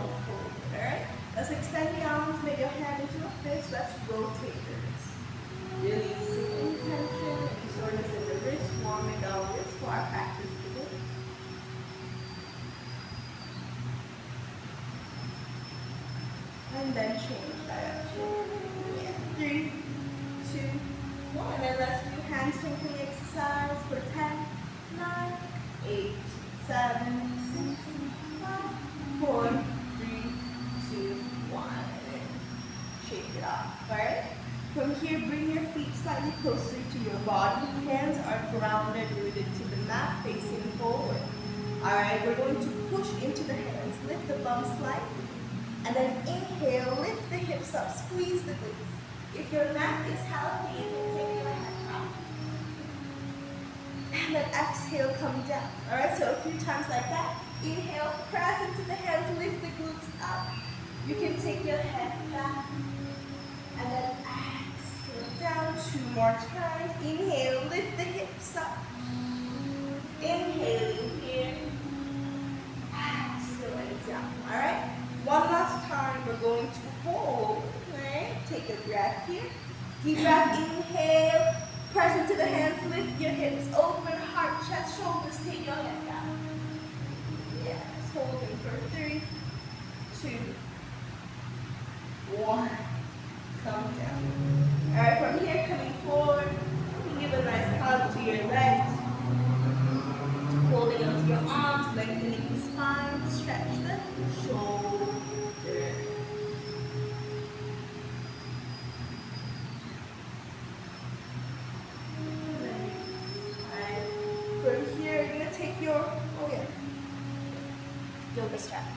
body forward. Alright? Let's extend the arms, make your hand into a fist. Let's rotate the wrist. Releasing intention, any soreness in the wrist, warming our wrist for our practice today. And then change direction. Yeah. 3, 2, 1. And then let's do hand tinkling exercise for 10, 9, 8, 7, 6, 5, 4, 3, 2, 1. And then shake it off. Alright? From here, bring your feet slightly closer to your body. Hands are grounded, rooted to the mat, facing forward. Alright, we're going to push into the hands. Lift the bum slightly. And then inhale, lift the hips up, squeeze the glutes. If your neck is healthy, you can take your head up. And then exhale, come down. Alright, so a few times like that. Inhale, press into the hands, lift the glutes up. You can take your head back. And then exhale down 2 more times. Inhale, lift the hips up. Inhaling here. Exhaling down. Alright? One last time, we're going to hold. Right? Take a breath here. Deep breath, inhale. Press into the hands, lift your hips. Open heart, chest, shoulders. Take your head down. Yes, holding for 3, 2, 1. Come down. Alright, from here, coming forward, you can give a nice hug to your legs. Holding onto your arms, lengthening the spine, stretch the shoulder. Alright, from here, you're going to take your, yoga strap.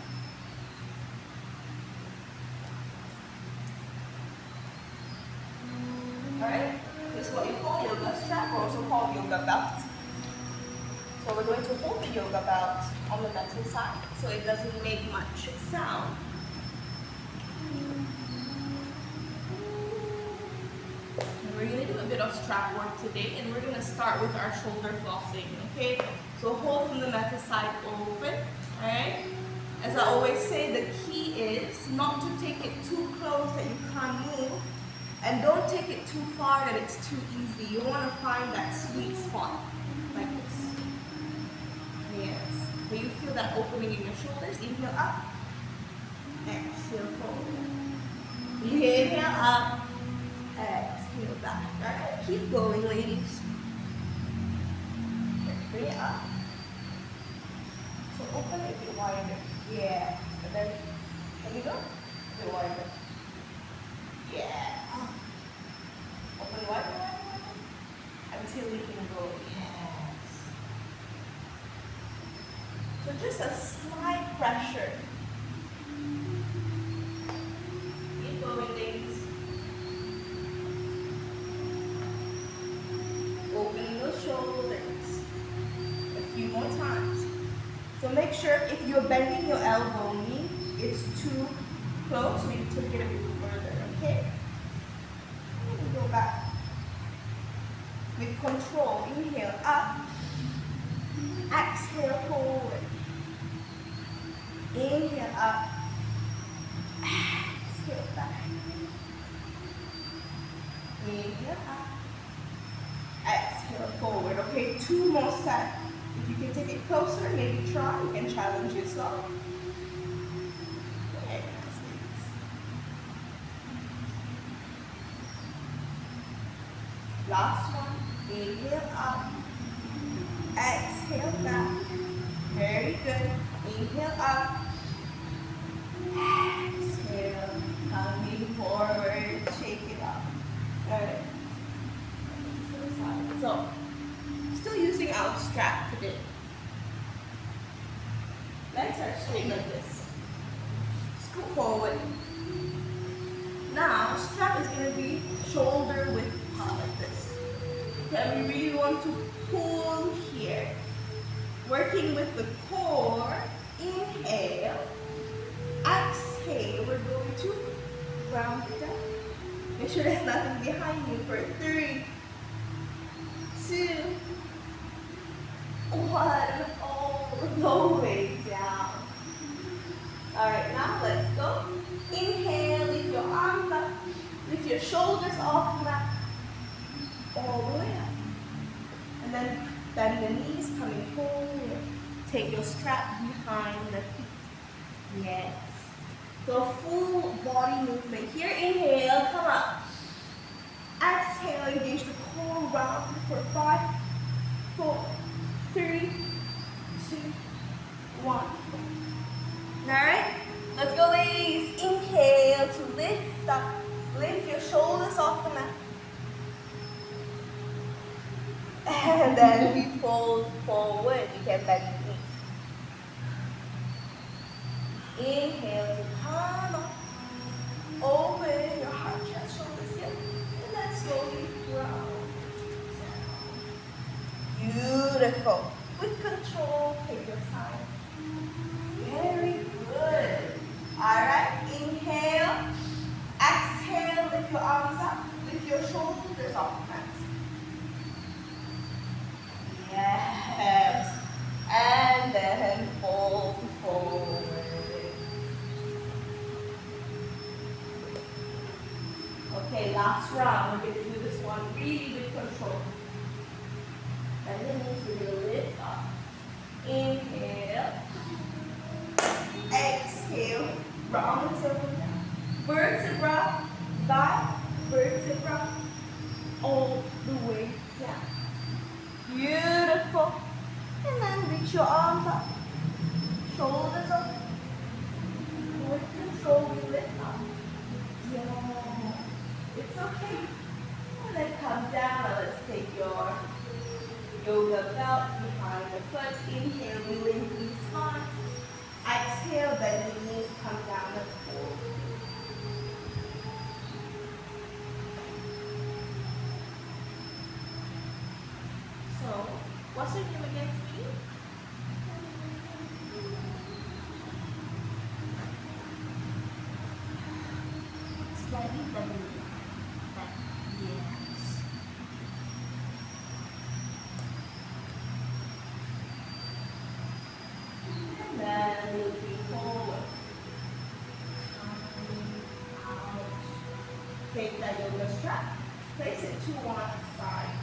Alright, this is what you call yoga strap, or also called yoga belt. So we're going to hold the yoga belt on the metal side so it doesn't make much sound. And we're going to do a bit of strap work today, and we're going to start with our shoulder flossing, okay? So hold from the metal side open, alright? As I always say, the key is not to take it too close that you can't move, and don't take it too far that it's too easy. You want to find that sweet spot, like this. Yes. When you feel that opening in your shoulders, inhale up, exhale forward. Inhale up, exhale back. Alright, keep going, ladies. Bring it up. So open it a bit wider. Yeah. And then, can you go? A bit wider. Yeah. Open wider, until we can go. Yes. So just a slight pressure. Keep going, ladies. Open those shoulders. A few more times. So make sure if you're bending your elbow knee, it's too close, so you take it a bit further, okay? And go back. With control, inhale up, exhale forward. Inhale up, exhale back. Inhale up, exhale forward. Okay, 2 more sets. If you can take it closer, maybe try. You can challenge yourself. Okay, last one. Inhale up, exhale back. Very good. Inhale up, exhale, coming forward, shake it up. Alright. So, still using our strap today. Legs are straight like this. Scoot forward. Now, strap is going to be shoulder width apart like this. Okay, we really want to pull here. Working with the core. Inhale. Exhale. We're going to ground it down. Make sure there's nothing behind you for 3, 2, 1. All the way down. All right, now let's go. Inhale, lift your arms up. Lift your shoulders off the mat. All the way up. And then bend the knees, coming forward. Take your strap behind the feet. Yes. So full body movement here. Inhale, come up. Exhale, engage the core round for 5, 4, 3, 2, 1. All right, let's go, ladies. Inhale to lift up. Lift your shoulders off the mat. And then we fold forward. You can bend the knees. Inhale to come up. Open your heart, chest, shoulders, hips. And then slowly round. Beautiful. With control, take your time. Very good. All right, inhale. Exhale, lift your arms up. Lift your shoulders off the mat. Yes. And then fold forward. Okay, last round. We're going to do this one really with control. And then we're going to lift up. Inhale. Exhale. Round and circle down. Vertebra by vertebra. All the way down. Beautiful. And then reach your arms up. Shoulders up. With control, we lift up. Yeah. It's okay. And then come down. Now let's take your yoga belt behind the foot. Inhale, we lengthen the spine. Exhale, bend the knees, come down and forward. So, what's your name again, sweetie? Slightly better. Yes. And then looking forward. Out. Take that yoga strap. Place it to one side.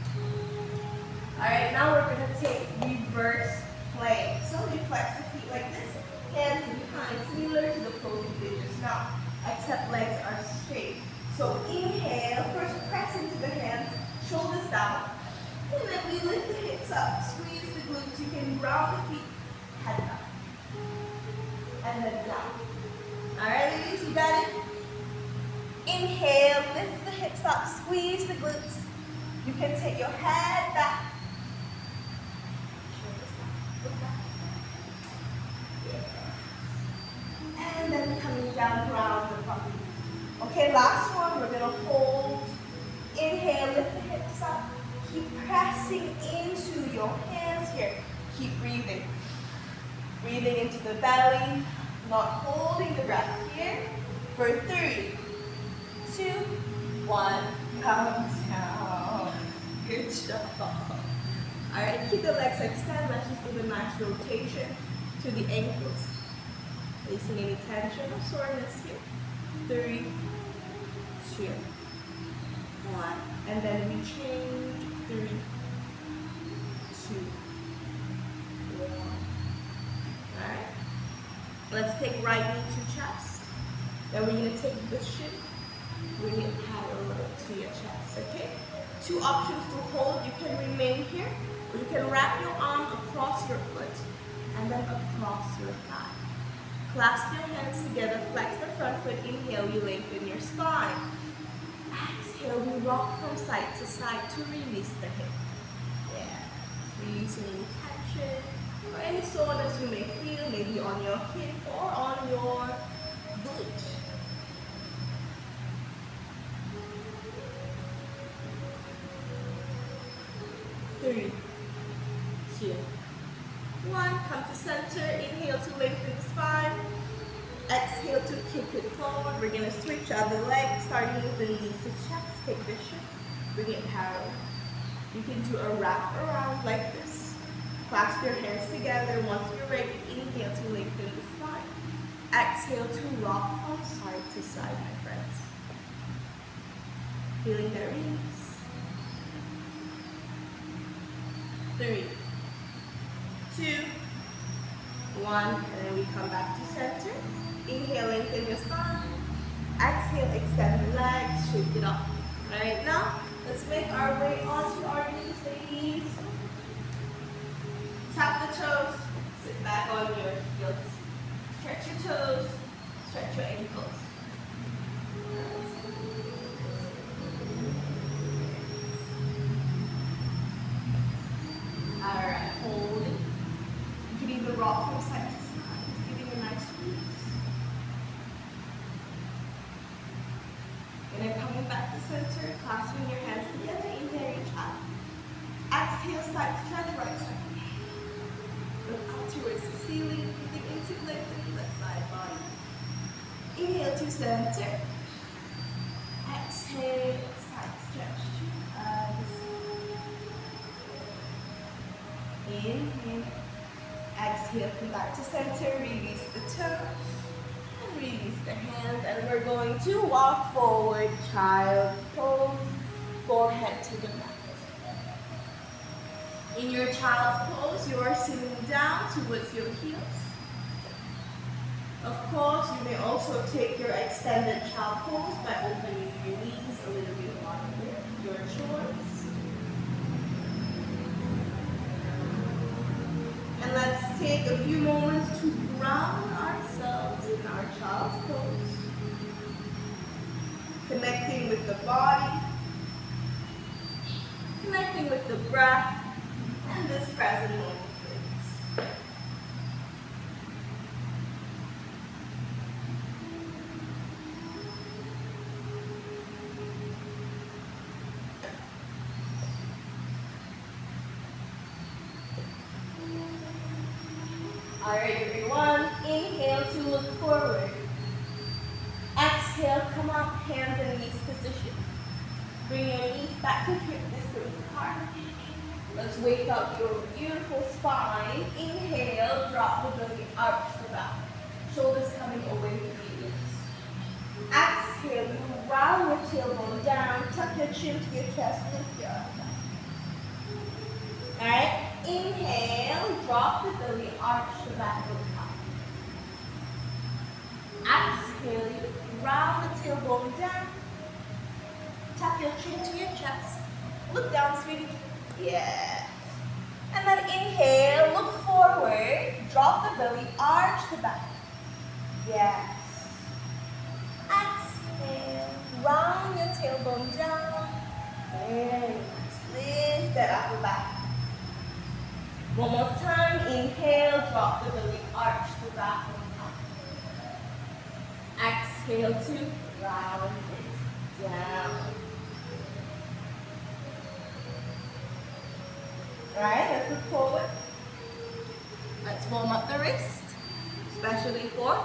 Alright, now we're going to take reverse plank. So you flex the feet like this, hands behind, similar to the pose we did just now, except legs are straight. So inhale, first press into the hands, shoulders down, and then we lift the hips up, squeeze the glutes. You can ground the feet, head up, and then down. Alright, ladies, you got it? Inhale, lift the hips up, squeeze the glutes. You can take your head back. And then coming down, ground the body. Okay, last one, we're going to hold. Inhale, lift the hips up. Keep pressing into your hands here. Keep breathing. Breathing into the belly, not holding the breath here. For 3, 2, 1, come down. Good job. All right, keep the legs extended. Let's just give a nice rotation to the ankles. Releasing any tension or soreness here. 3, 2, 1. And then we change. 3, 2, 1. Alright. Let's take right knee to chest. Then we're going to take this shin. Bring it parallel to your chest. Okay? 2 options to hold. You can remain here. Or you can wrap your arm across your foot. And then across your thigh. Clasp your hands together, flex the front foot, inhale, you lengthen your spine. Exhale, we rock from side to side to release the hip. Yeah, releasing any tension or any soreness you may feel, maybe on your hip or on your glute. Three, 2, 1. Come to center. Inhale to lengthen the spine. Exhale to kick it forward. We're going to switch other leg, starting with the knees to chest. Take this shift. Bring it parallel. You can do a wrap around like this. Clasp your hands together. Once you're ready, inhale to lengthen the spine. Exhale to rock from side to side, my friends. Feeling the release. 3, 2, 1, and then we come back to center. Inhale, lengthen your spine. Exhale, extend the legs, shake it up. Right now, let's make our way onto our knees, ladies. Tap the toes, sit back on your heels. Stretch your toes, stretch your ankles. Alright, hold it. You can even rock from side to side, giving a nice squeeze. And then coming back to center, clasping your hands together, inhale, reach up. Exhale, side stretch, right side. Look out towards the ceiling, breathing into lengthening left side body. Inhale to center. Exhale, side stretch to eyes. Inhale. Exhale, come back to center, release the toes. And release the hands, and we're going to walk forward, child pose, forehead to the mat. In your child's pose, you are sitting down towards your heels. Of course, you may also take your extended child pose by opening your knees a little bit longer. Your choice. And let's take a few moments to ground ourselves in our child's pose. Connecting with the body. Connecting with the breath. And this present moment, please. All right, everyone. Inhale to look forward. Exhale, come up, hands and knees position. Bring your knees back to hip distance apart. Let's wake up your beautiful spine. Inhale, drop the belly, arch the back. Shoulders coming away from the ears. Exhale, you round your tailbone down, tuck your chin to your chest, lift your arms back. Alright, inhale, drop the belly, arch the back of the top. Exhale, you round the tailbone down, tuck your chin to your chest, look down, sweetie. Yes. And then inhale, look forward, drop the belly, arch the back. Yes. Exhale, round your tailbone down. Very nice. Lift that upper back. One more time, inhale, drop the belly, arch the back on top. Exhale to round it down. Alright, let's look forward. Let's warm up the wrist, especially for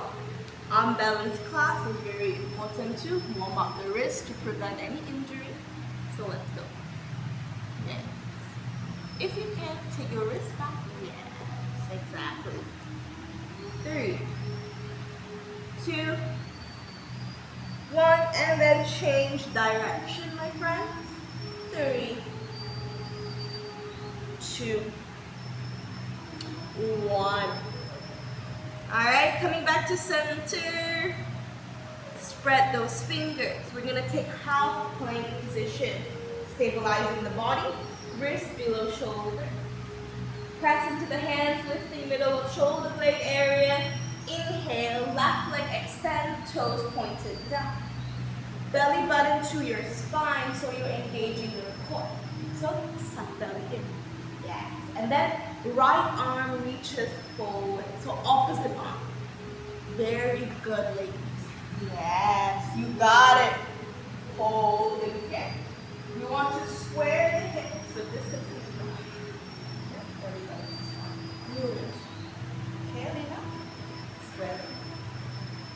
unbalanced class. It's very important to warm up the wrist to prevent any injury. So let's go. Yes. If you can, take your wrist back. Yes, exactly. 3, 2, 1, and then change direction, my friends. 3, 2, 1. Alright, coming back to center. Spread those fingers. We're going to take half plank position. Stabilizing the body. Wrist below shoulder. Press into the hands, lifting middle of shoulder blade area. Inhale, left leg extend, toes pointed down. Belly button to your spine so you're engaging your core. So, suck belly in. Yes. And then right arm reaches forward. So opposite arm. Very good, ladies. Yes, you got it. Hold it again. You want to square the hips. So this is good. Okay, Lena. Square it.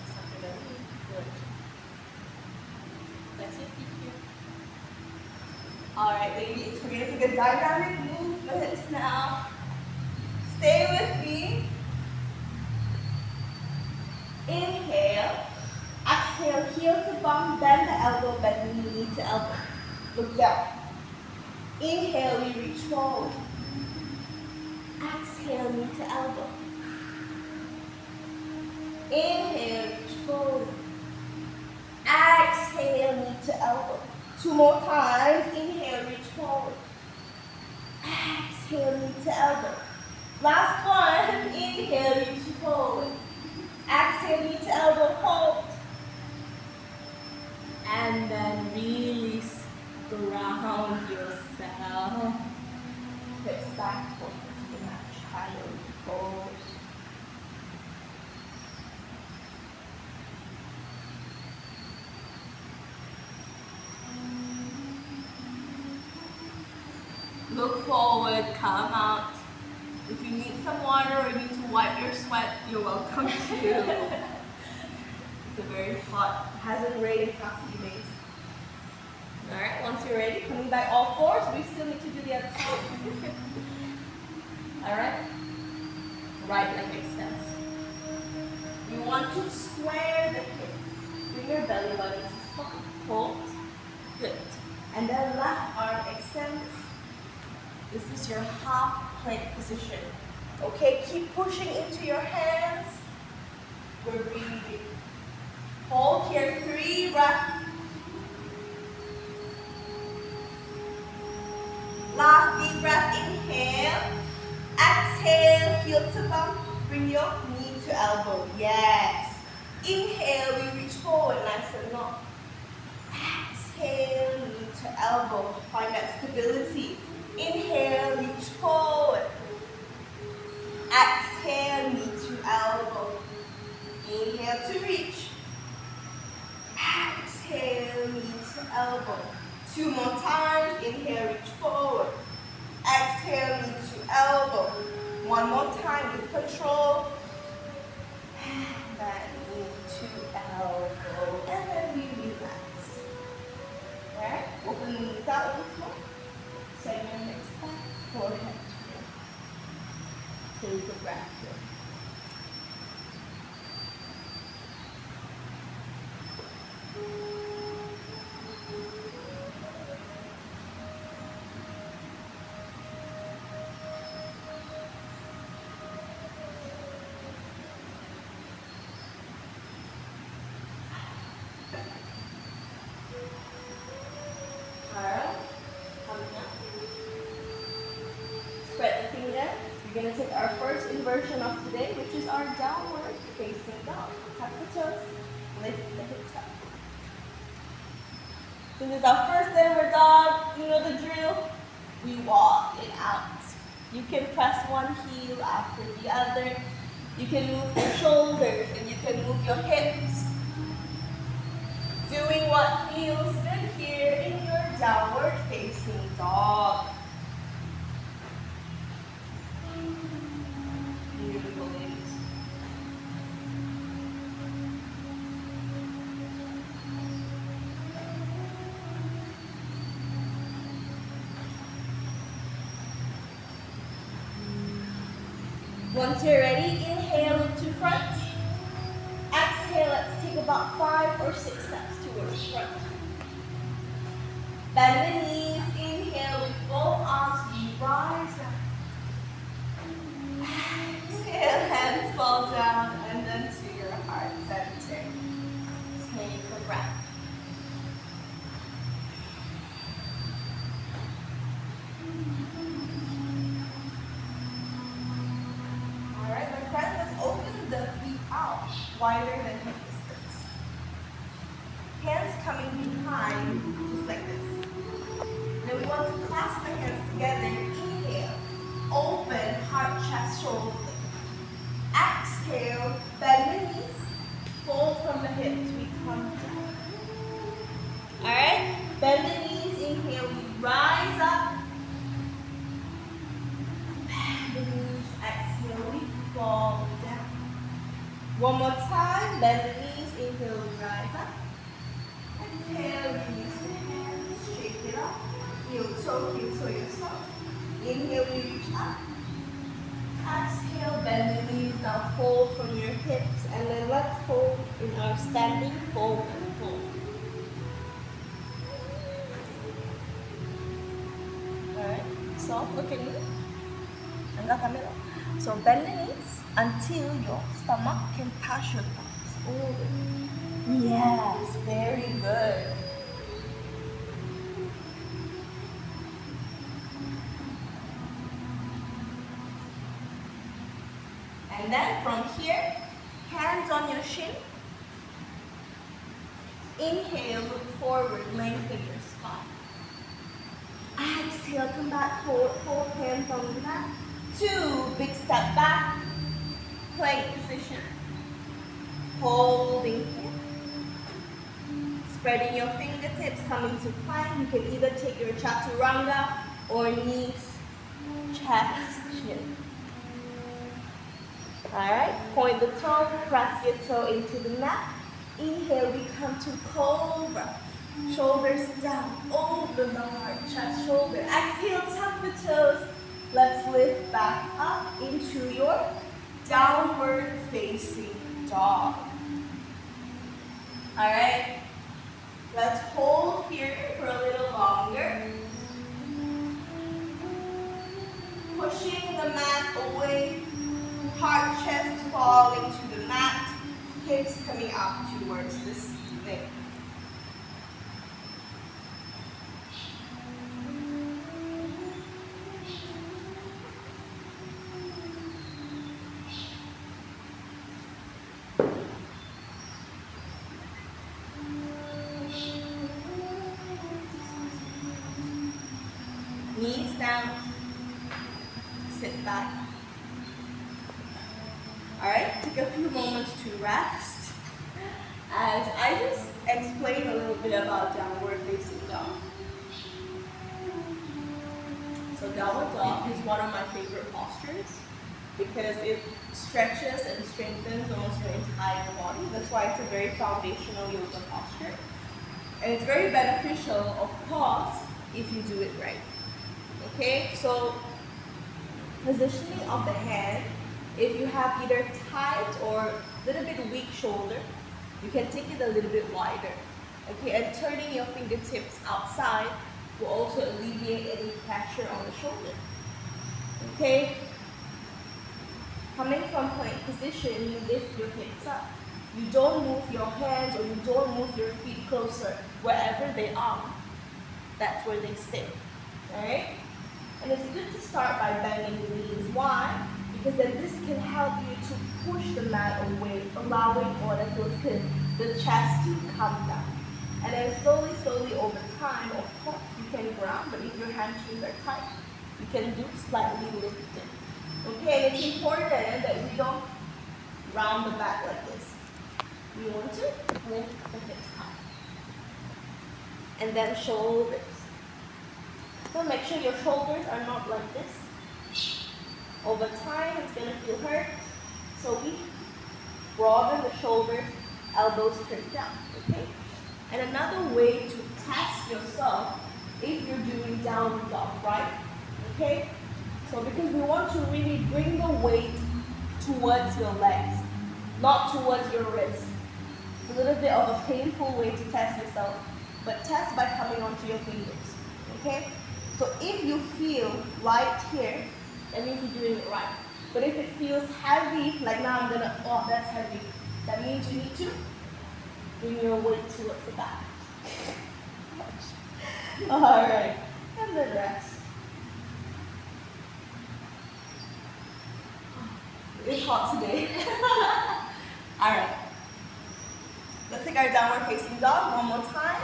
Suck it in. Good. That's your feet here. Alright, ladies, we're going to take a dynamic movement now. Stay with me. Inhale. Exhale, heel to bum, bend the elbow, bend the knee to elbow. Look down. Inhale, we reach forward. Exhale, knee to elbow. Inhale, reach forward. Exhale, knee to elbow. 2 more times. Inhale, reach forward. Exhale, knee to elbow. Last one. Inhale, reach forward. Exhale, knee to elbow, hold. And then release. Ground yourself. Hips back, focus to match. Child pose. Look forward, come out. If you need some water or you need to wipe your sweat, you're welcome to. It's a very hot, hasn't rained past few days. Alright, once you're ready, coming back all fours, we still need to do the other side. Alright? Right leg extends. We want to square the hip. Bring your belly button to front. Hold, lift. And then left arm extends. This is your half plank position. Okay, keep pushing into your hands. We're breathing. Hold here, 3 breaths. Last deep breath, inhale. Exhale, heel to bum. Bring your knee to elbow. Yes. Inhale, we reach forward, nice and long. Exhale, knee to elbow. Find that stability. Inhale, reach forward. Exhale, knee to elbow. Inhale to reach. Exhale, knee to elbow. 2 more times. Inhale, reach forward. Exhale, knee to elbow. 1 more time with control. And then knee to elbow. And then we relax. Alright? Open the knees out once more. Send your legs back. Forehead. Take a breath here. We're going to take our first inversion of today, which is our downward facing dog. Tap the toes, lift the hips up. So this is our first downward dog. You know the drill. We walk it out. You can press one heel after the other. You can move your shoulders and you can move your hips. Doing what feels good here in your downward facing dog. Beautiful, ladies. Once you're ready, inhale into front. Exhale, let's take about 5 or 6 steps towards front. Bend the knees, inhale with both arms, we rise up. Exhale, hands fall down, and then to your heart center. Take a breath. Alright, my friend, let's open the feet out, wider than hip distance. Hands coming behind, just like this. Then we want to clasp the hands together. Inhale, open, heart, chest, shoulder. Exhale, bend the knees, fold from the hips, we come down. Alright, bend the knees, inhale, we rise up. Bend the knees, exhale, we fall down. One more time, bend the knees, inhale, we rise up. Exhale, release the hands, shake it up. Heel toe yourself. Inhale, we reach up. Exhale, bend the knees, now fold from your hips, and then let's fold in our you're standing, fold and fold. Alright, so look at me. Angkat kamera. So bend the knees until your stomach can touch your thighs. Oh, yes, very good. And then from here, hands on your shin. Inhale, look forward, lengthen your spine. Exhale, come back forward, fold hands on the mat. 2, big step back, plank position. Holding here. Spreading your fingertips, coming to plank. You can either take your chaturanga or knees, chest, chin. Alright, point the toe, press your toe into the mat. Inhale, we come to cobra. Shoulders down, over the heart, chest, shoulder. Exhale, tuck the toes. Let's lift back up into your downward facing dog. Alright, let's hold here for a little longer. Pushing the mat away, heart, chest falling to the mat, hips coming up towards the ceiling. Knees down, sit back. Alright, take a few moments to rest as I just explain a little bit about downward facing dog. So downward dog is one of my favorite postures because it stretches and strengthens almost your entire body. That's why it's a very foundational yoga posture. And it's very beneficial, of course, if you do it right. Okay, so positioning of the hand, if you have either tight or a little bit weak shoulder, you can take it a little bit wider. Okay, and turning your fingertips outside will also alleviate any pressure on the shoulder. Okay, coming from plank position, you lift your hips up. You don't move your hands or you don't move your feet closer. Wherever they are, that's where they stay. Alright? And it's good to start by bending the knees. Why? Because then this can help you to push the mat away, allowing all of the chest to come down. And then slowly over time, of course, you can ground, but if your hamstrings are tight, you can do slightly lifting. Okay, and it's important that we don't round the back like this. We want to lift the hips high. And then shoulders. So make sure your shoulders are not like this. Over time, it's going to feel hurt. So we broaden the shoulders, elbows straight down, okay? And another way to test yourself if you're doing downward dog, right? Okay? So because we want to really bring the weight towards your legs, not towards your wrist. It's a little bit of a painful way to test yourself, but test by coming onto your fingers, okay? So if you feel light here, that means you're doing it right. But if it feels heavy, like now I'm gonna, oh, that's heavy, that means you need to bring your weight towards the back. Alright, and then rest. It's hot today. Alright. Let's take our downward facing dog one more time.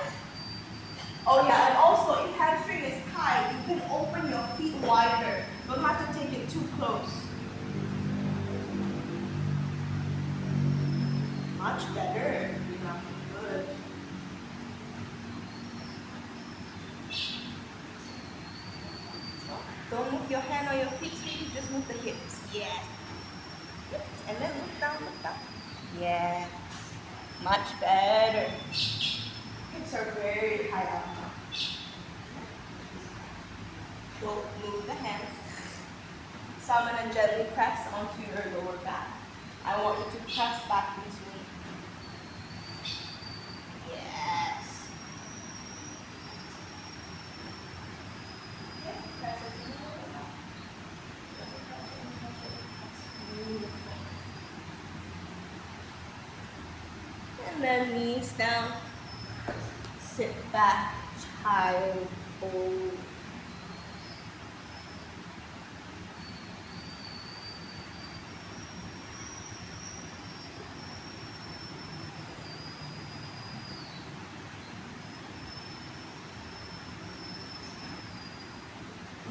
Oh yeah, and also if hamstring is tight, you can open your feet wider. You don't have to take it too close. Much better. Good. Don't move your hand or your feet, sweetie. Just move the hips. Yeah. Yep. And then look down, look down. Yeah. Much better. Hips are very high up now. Don't move the hands. So I'm going to gently press onto your lower back. I want you to press back into me. and then knees down. Sit back, child pose.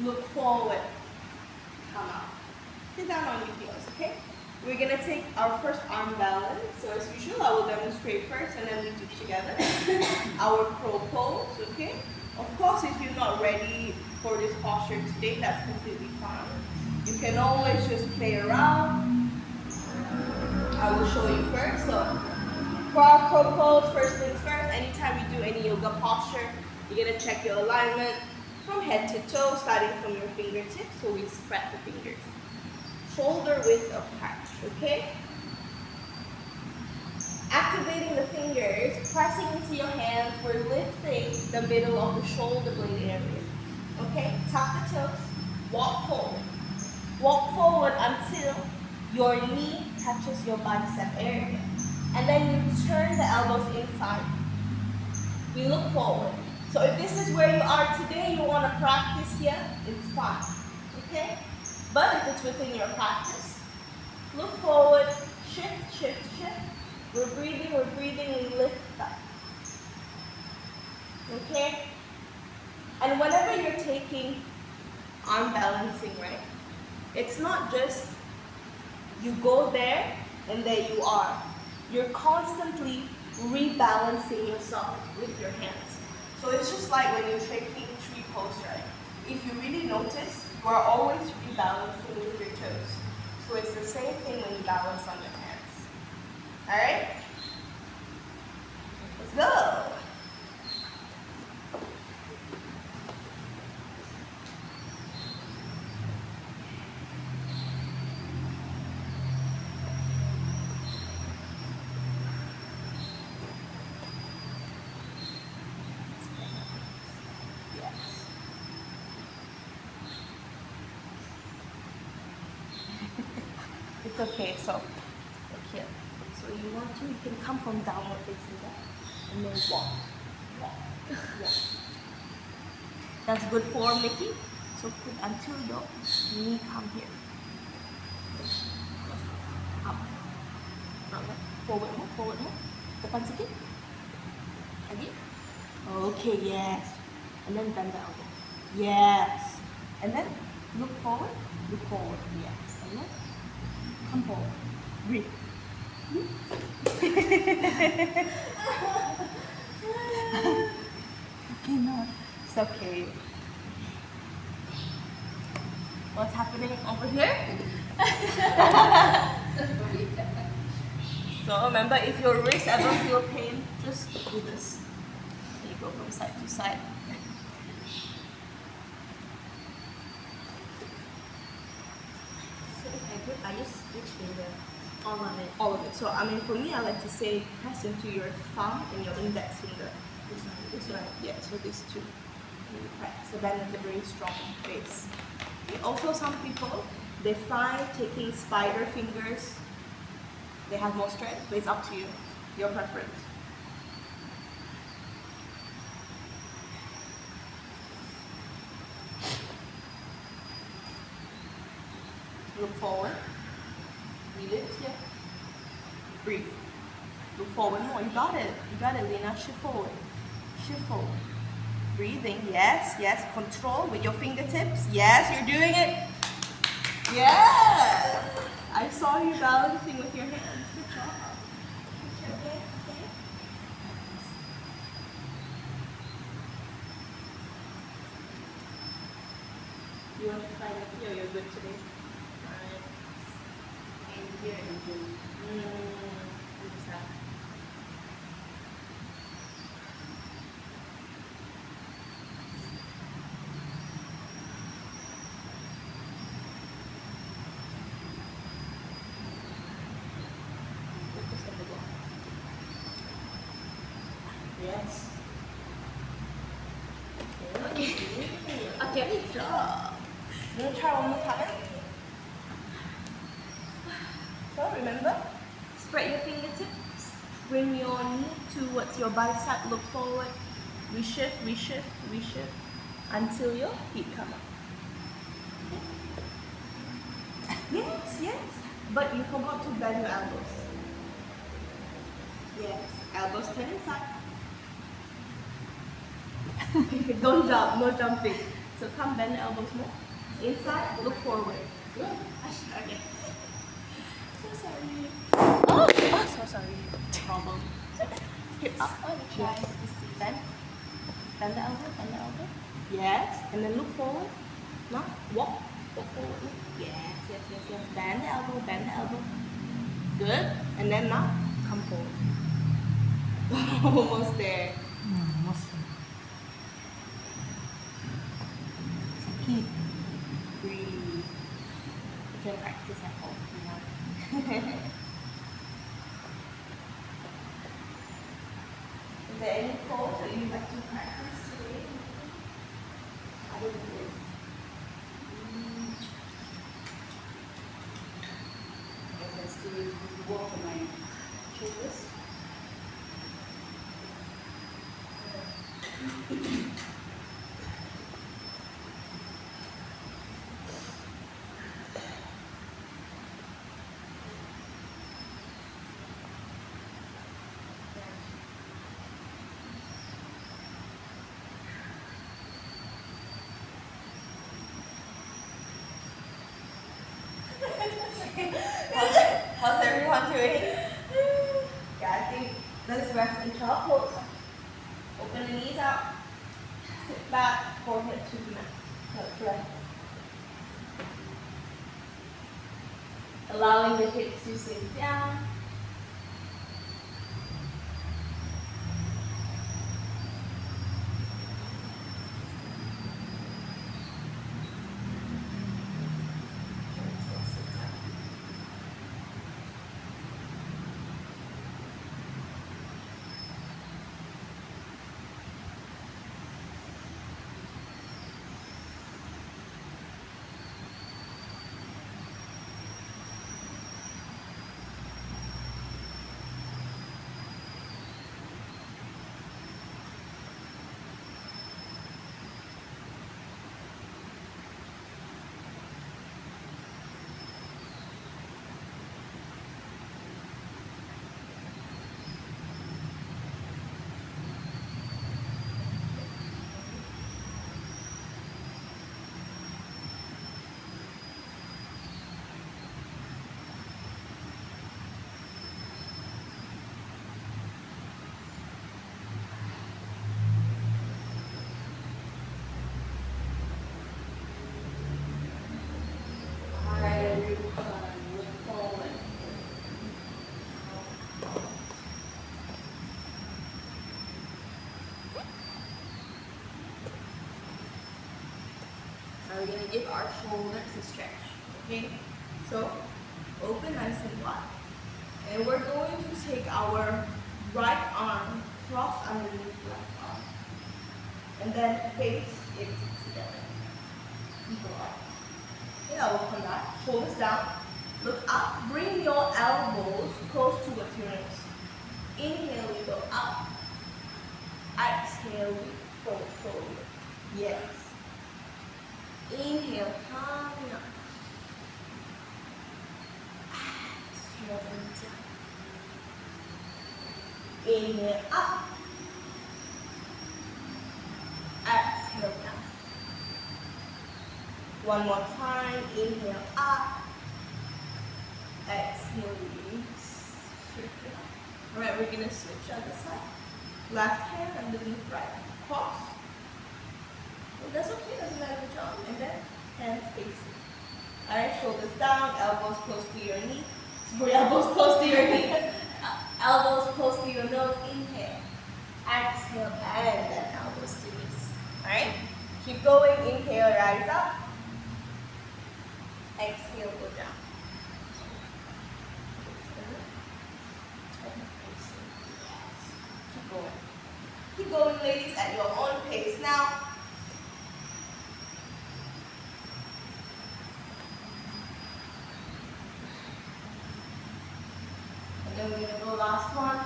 Look forward. Come out. Sit down on your heels, okay? We're gonna take our first arm balance. So as usual, I will demonstrate first and then we do together. Our crow pose, okay? Of course, if you're not ready for this posture today, that's completely fine. You can always just play around. I will show you first. So for our crow pose, first things first, anytime you do any yoga posture, you're gonna check your alignment from head to toe, starting from your fingertips. So we spread the fingers. Shoulder width apart, okay? Activating the fingers, pressing into your hands, we're lifting the middle of the shoulder blade area. Okay, tuck the toes, walk forward. Walk forward until your knee touches your bicep area. And then you turn the elbows inside. We look forward. So if this is where you are today, you want to practice here, it's fine. Okay? But if it's within your practice, look forward, shift, shift, shift. We're breathing, we lift up. Okay? And whenever you're taking arm balancing, right? It's not just you go there and there you are. You're constantly rebalancing yourself with your hands. So it's just like when you're taking tree pose, right? If you really notice, we're always rebalancing with your toes. So it's the same thing when you balance on your hands. Alright? Let's go! It's okay, so look here. So you want to, you can come from downward facing dog and then walk. Walk. That's good form, Nikki. So put until your knee come here. Up. Forward more. Depan sikit. Lagi. Okay, yes. And then bend the elbow. Yes. And then look forward, yes. And then come forward. Breathe. Okay, no. It's okay. What's happening over here? So remember, if your wrist ever feel pain, just do this. You go from side to side. So if I grip, I use which finger? All of it. All of it. So I mean, for me, I like to say press into your thumb and your index finger. This one. Yeah, so these two. And you press. So then it's a very strong base. Also, some people, they find taking spider fingers, they have more strength, but it's up to you, your preference. Look forward. We lift here. Breathe. Look forward more. You got it, Lena. Shift forward. Breathing. Yes. Control with your fingertips. Yes, you're doing it. Yeah. I saw you balancing with your hands. Good job. Okay. You want to try that here? You're good today. Alright. And here and here. What's that? Yes. Okay. Good job. You want to try one more time? So remember, spread your fingertips, Bring your knee towards your bicep, look forward. Reshift, reshift, reshift until your feet come up. Yes, yes. But you forgot to bend your elbows. Yes, elbows turn inside. Don't jump, no jumping. So come bend the elbows more. Inside, look forward. Good. Okay. So sorry. Oh, so sorry. Problem. Hip up. Try to see. Bend. Bend the elbow, bend the elbow. Yes. And then look forward. No. Walk. Walk forward. Yes, yes, yes, yes. Bend the elbow, bend the elbow. Good. And then now, come forward. Almost there. Keep. Breathe. You can practice at home if you want. Is there any pose that you'd like to practice today? Other than this? If I still work for my shoulders. How's everyone doing? Yeah, I think let's rest in child pose. Open the knees out. Sit back, forehead to the mat. That's right. Allowing the hips to sink down. Now we're going to give our shoulders a stretch. Okay? So, open nice and wide. And we're going to take our right arm, cross underneath left arm. And then face it together. Eagle up. Okay, I will come back. Shoulders down. Look up. Bring your elbows close towards your nose. Inhale, we go up. Exhale, we fold forward. Yes. Inhale, coming up. Exhale, down. Inhale, up. Exhale, down. One more time. Inhale, up. Exhale, release. Alright, we're going to switch other side. Left hand underneath right. Cross. Well, that's okay, doesn't matter which arm. And then hands facing. Alright, shoulders down, elbows close to your knee. Sorry, elbows close to your knee. Elbows close to your nose. Inhale. Exhale, and then elbows to knees. Alright? Keep going. Inhale, rise up. Exhale, go down. Keep going. Keep going, ladies, at your own pace now. And then we're going to go last one.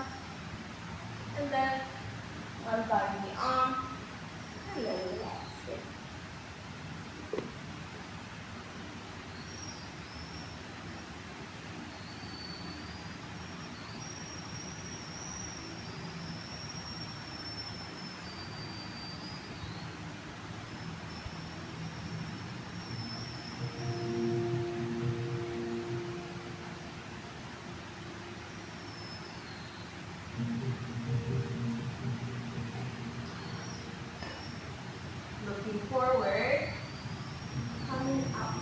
Looking forward, coming out.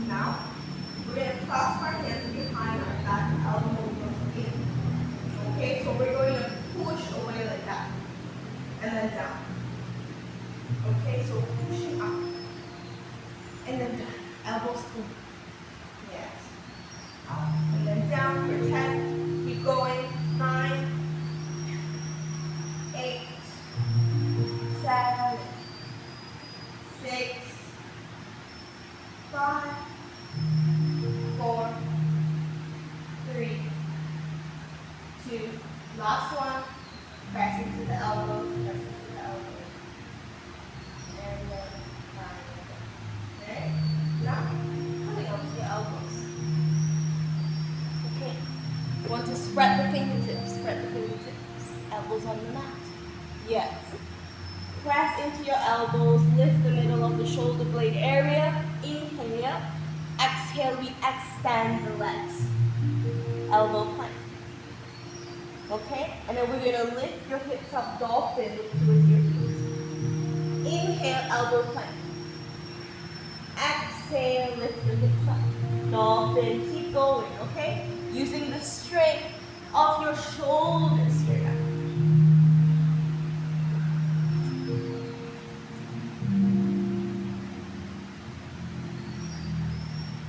Now, we're going to clasp our hands behind our back, elbow goes in. Okay, so we're going to push away like that. And then down. Okay, so pushing up. And then down. Elbows in. Yes. Up. And then down for 10. Keep going. 9, 8, 7, 6, 5, 4, 3, 2. Last one. Press into the elbows. Press into the elbows. And then fine. Okay? Now, coming up to your elbows. Okay. You want to spread the fingertips. Spread the fingertips. Elbows on the mat. Yes. Press into your elbows. Lift the middle of the shoulder blade area. Inhale. Exhale, we extend the legs. Elbow plank. Okay? And then we're going to lift your hips up, dolphin, look towards your heels. Inhale, elbow plank. Exhale, lift your hips up. Dolphin, keep going, okay? Using the strength of your shoulders here now.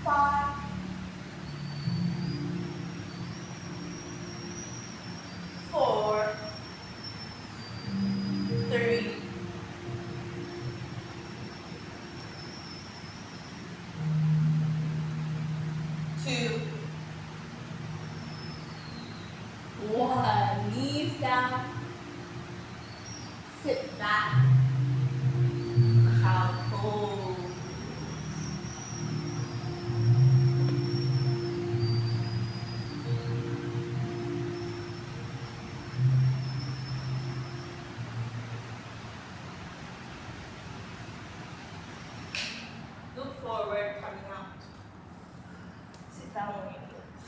5, 4, 3, 2, 1. Knees down. Sit back. Child pose. Look forward, coming out. Sit down on your heels.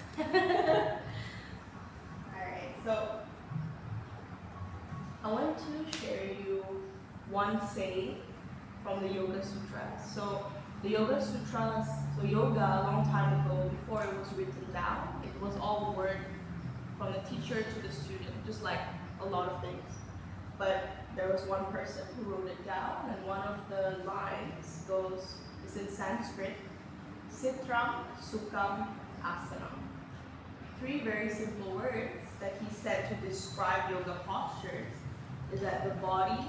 Alright, so I want to share you one saying from the Yoga Sutras. So the Yoga Sutras, so yoga a long time ago, before it was written down, it was all word from the teacher to the student, just like a lot of things. But there was one person who wrote it down, and one of the lines goes, it's in Sanskrit, Sitram Sukham Asanam. 3 very simple words that he said to describe yoga postures is that the body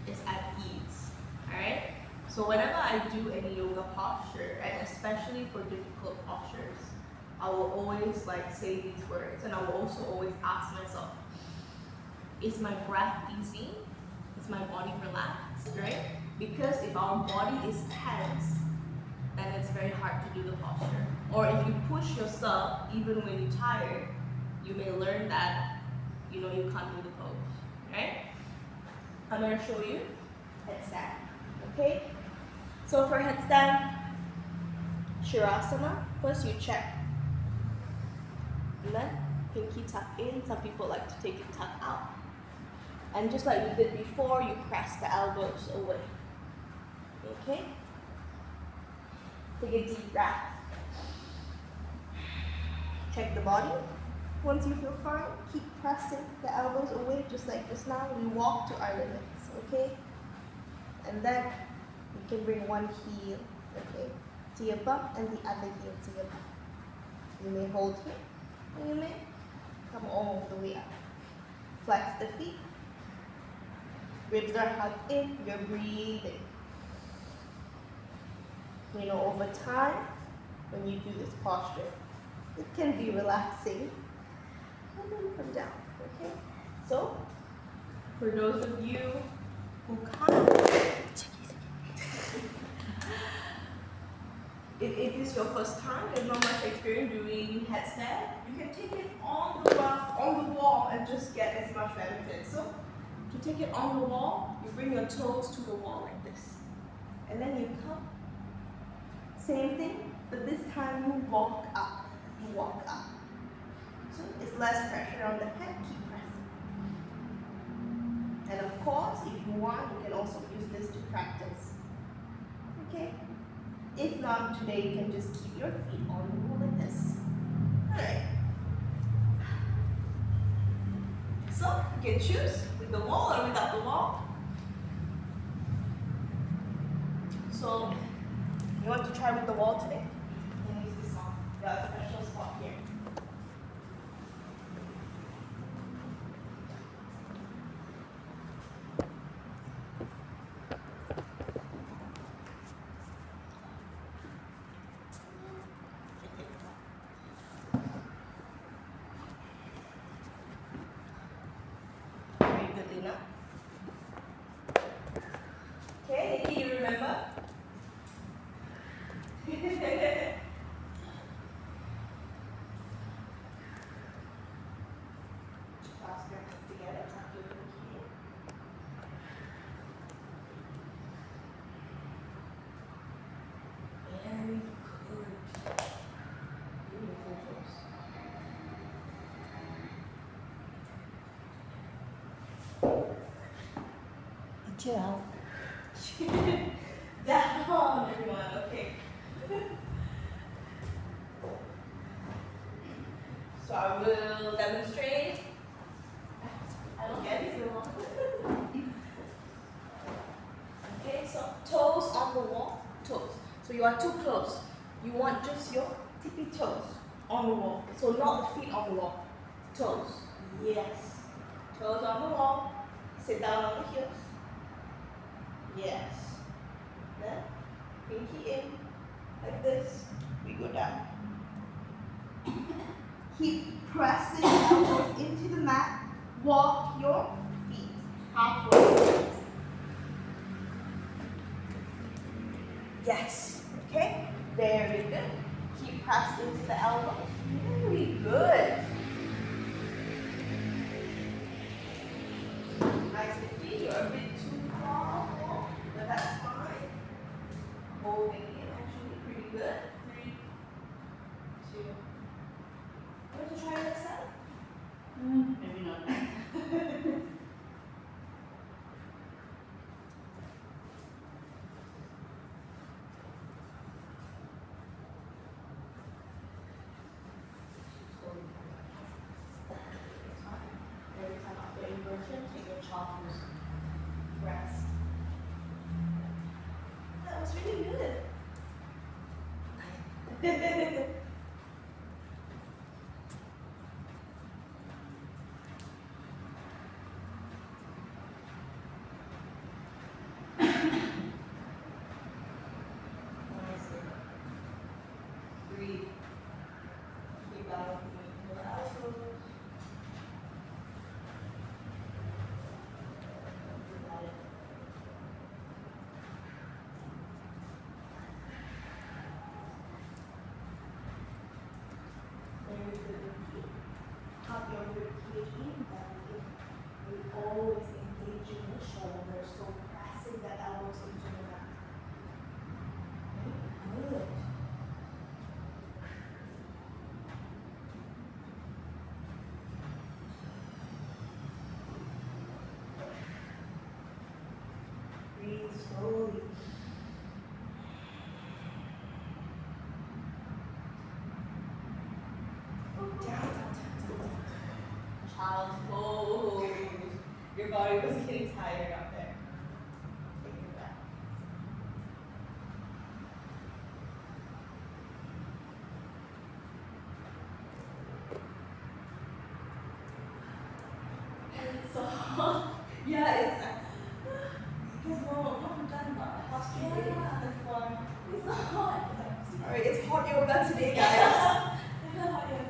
is at ease. Alright? So whenever I do any yoga posture, and especially for difficult postures, I will always say these words, and I will also always ask myself, is my breath easy? Is my body relaxed, right? Because if our body is tense, then it's very hard to do the posture. Or if you push yourself, even when you're tired, you may learn that, you can't do the pose, right? I'm going to show you headstand, okay? So for headstand, Shirasana, first you check. And then pinky tuck in. Some people like to take it tuck out. And just like we did before, you press the elbows away. Okay? Take a deep breath. Check the body. Once you feel fine, keep pressing the elbows away just like just now. We walk to our limits, okay? And then you can bring one heel, okay, to your bum and the other heel to your bum. You may hold here, and you may come all the way up. Flex the feet. Ribs are hugged in, you're breathing. Over time, when you do this posture, it can be relaxing. And then come down, okay? So, for those of you who can't, if it is your first time, there's not much experience doing headstand, you can take it on the wall and just get as much benefit. So, to take it on the wall, you bring your toes to the wall like this. And then you come. Same thing, but this time you walk up. You walk up. So it's less pressure on the head, keep pressing. And of course, if you want, you can also use this to practice. Okay? If not, today you can just keep your feet on the wall like this. Alright. So, you can choose with the wall or without the wall. So, you want to try with the wall today? Then use this one. Got a special spot here. Very good, Lena. Okay, Nikki, you remember? Clasp your hands together, tap your pinky in. Very good. Beautiful pose. Chill out. Down, everyone. Okay. So I will demonstrate. I don't get it. Okay, so toes on the wall. Toes. So you are too close. You want just your tippy toes on the wall. So not the feet on the wall. Toes. Yes. Toes on the wall. Sit down on the heels. Yes. Then pinky in like this. We go down. Keep pressing elbows into the mat. Walk your feet halfway. Yes. Okay. Very good. Keep pressing into the elbows. Very good. Nice and clean. You're a bit too far, but that's fine. Holding in actually pretty good. 3, 2. You want to try this out? Maybe not. Every time after inversion, take your child's rest. That was really good. Breathe. Keep out your elbows. You got it. Very good. Tuck your rib cage in and in. You always engaging the shoulders, so pressing the elbows into the mat. Very good. Breathe slowly. Down. Child's pose. Your body was getting tired up there. Take it back. It's so hot. Yeah, it's because I'm done about posture. Yeah, that's why. It's so hot. Alright, it's hot yoga today, guys. It's a hot yoga.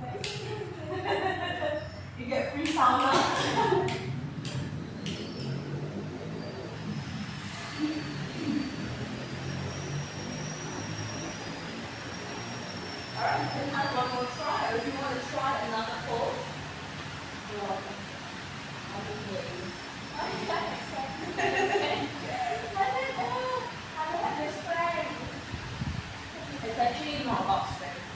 You get free sauna. Alright, let's have one more try. Or if you want to try another pose, you're welcome. I'll just wait you. It's actually not about strength.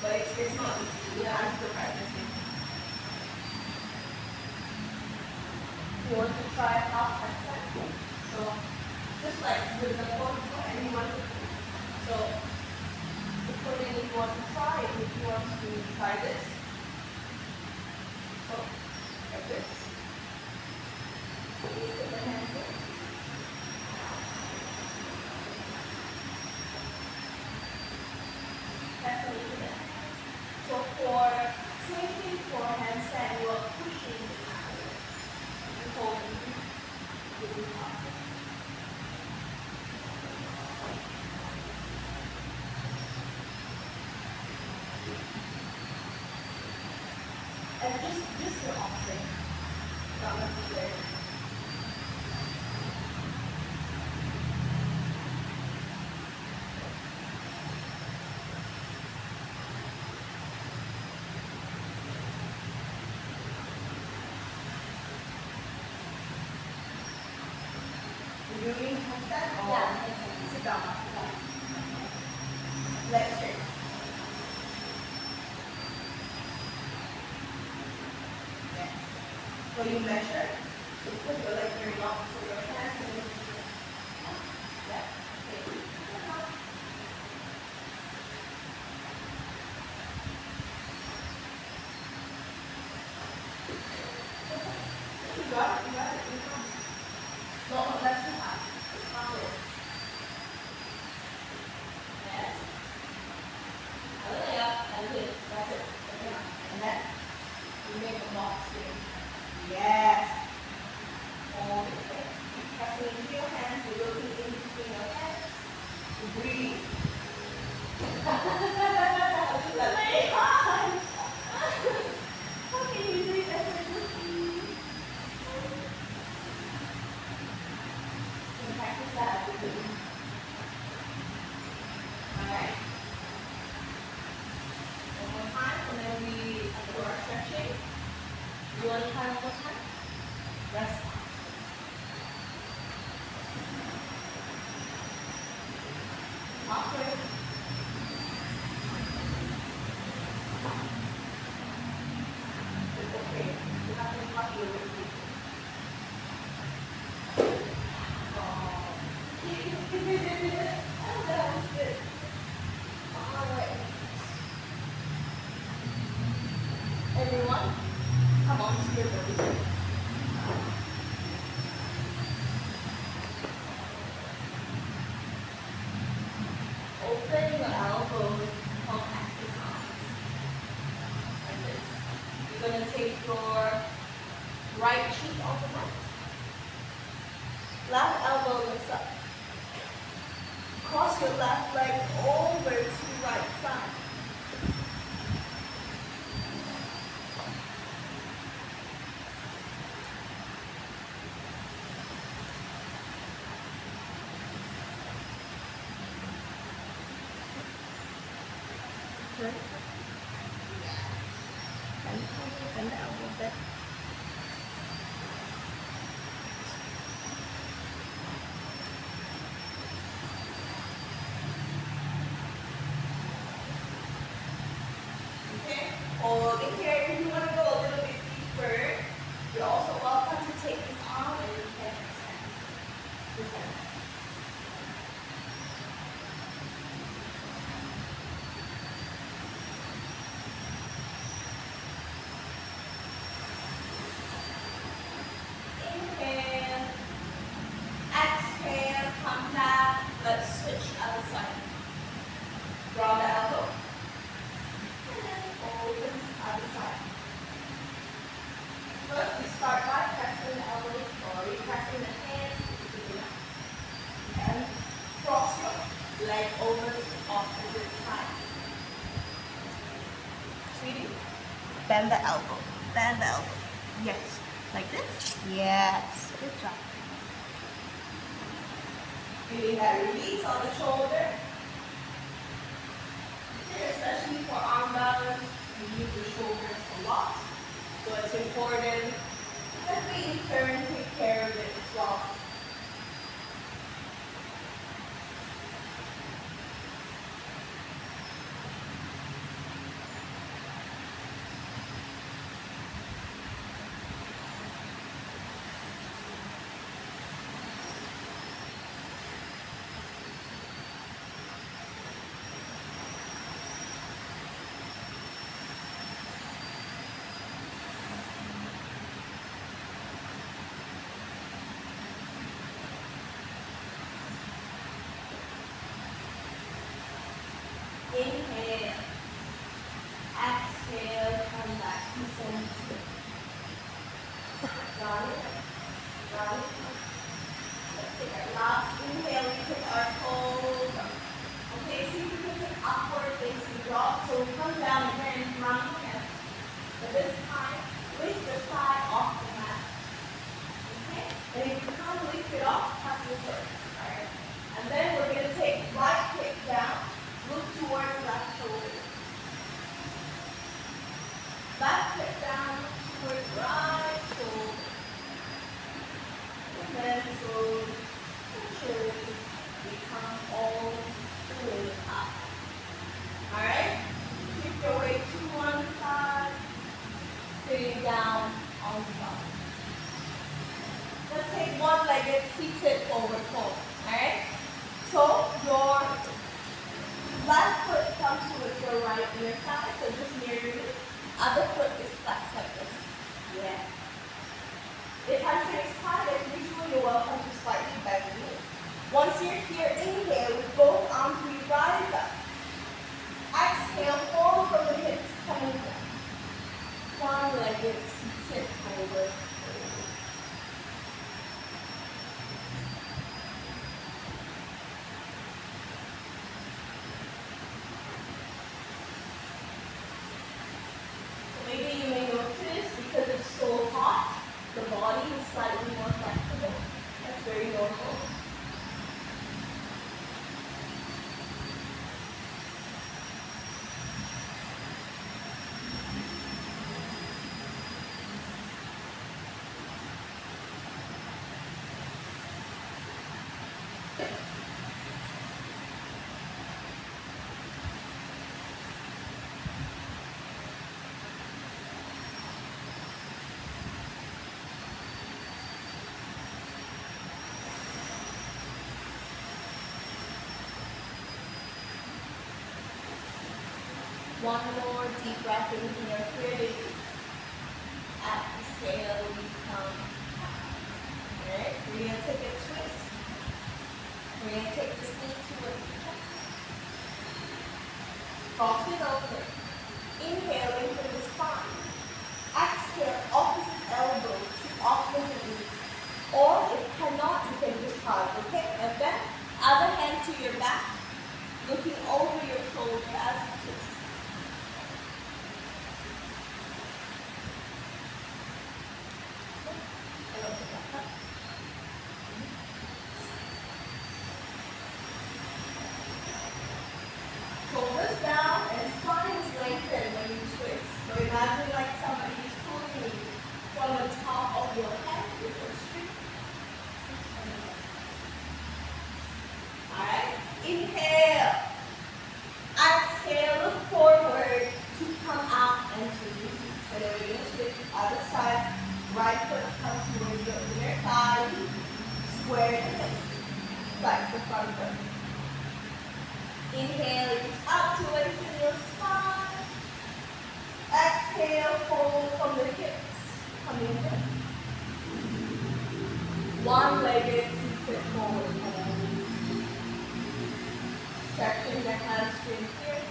But it's not easy. Yeah, I'm still practicing. You want to try half handstand? So just like with the ponytail, and you want to so depending if you want to try it, if you want to try this. So like this. Put the hands in. That's what you do. So for same thing for handstand, you are pushing the hand and holding it with the arm. And just the option, not necessary. You doing handstand or Yeah. sit down? Legs straight. Yeah. So you measure, you put your leg very long, so your hands are going to be yeah. Okay. You got it, you got it. No, that's too high. It's not it. Yes. That's it. That's it. Okay. And then you make a box here. Yes. Hold it there. Pressing into your hands, you're looking in between your hands. Breathe. Very hard. How can you do that effortlessly? You can practice that with me. Alright. One more time, and then we do our stretching. You want to try one more time? Rest. Halfway. It's okay. You have to talk with me. Oh, that was good. Alright. Everyone, come on to your body. Open your elbows, compact your arms. Like this. You're going to take your right cheek off the mat. Left elbow lifts up. Cross your left leg over to the right side. Good. Bend the elbow a bit. Okay, hold it here. If you want to go a little bit deeper, you're also welcome to take this arm and you can extend. Extend. Inhale. Exhale, come back. Let's switch other side. Draw the elbow. And then open other side. First, we start by pressing the elbow, or pressing the hands and cross your leg over to opposite side. Sweetie, bend the elbow. Bend the elbow. Yes. Like this? Yes. Good job. Feeling that release on the shoulder. Here, especially for arm balance, we use the shoulders a lot. So it's important that we in turn take care of it as well. Left foot comes towards your right inner thigh, so just near your knee. Other foot is flexed like this. Yeah. If hamstring is tight, as usual, you're welcome to slightly bend the knee. Once you're here, inhale with both arms, we rise up. Exhale, forward from the hips, coming down. One-legged seated forward. Maybe you may notice, because it's so hot, the body is slightly more flexible. That's very normal. One more deep breath in here, baby. Exhale, we come. Alright, we're going to take a twist. We're going to take this knee towards the chest. Cross it over. Inhale, lengthen the spine. Exhale, opposite elbow to opposite knee. Or if cannot, you can just hug, okay? And then, other hand to your back, looking over your shoulder as you twist. Shoulders down and spine is lengthened when you twist. So imagine like somebody is pulling you from the top of your head with a string. Alright, inhale. Exhale, look forward to come out and to release. So then we're going to switch the other side. Right foot comes towards your inner thigh. Square the hips. Flex the front foot. Inhale, reach up to lengthen your spine. Exhale, fold from the hips. Coming in. One-legged seated forward. Stretching the hamstring here.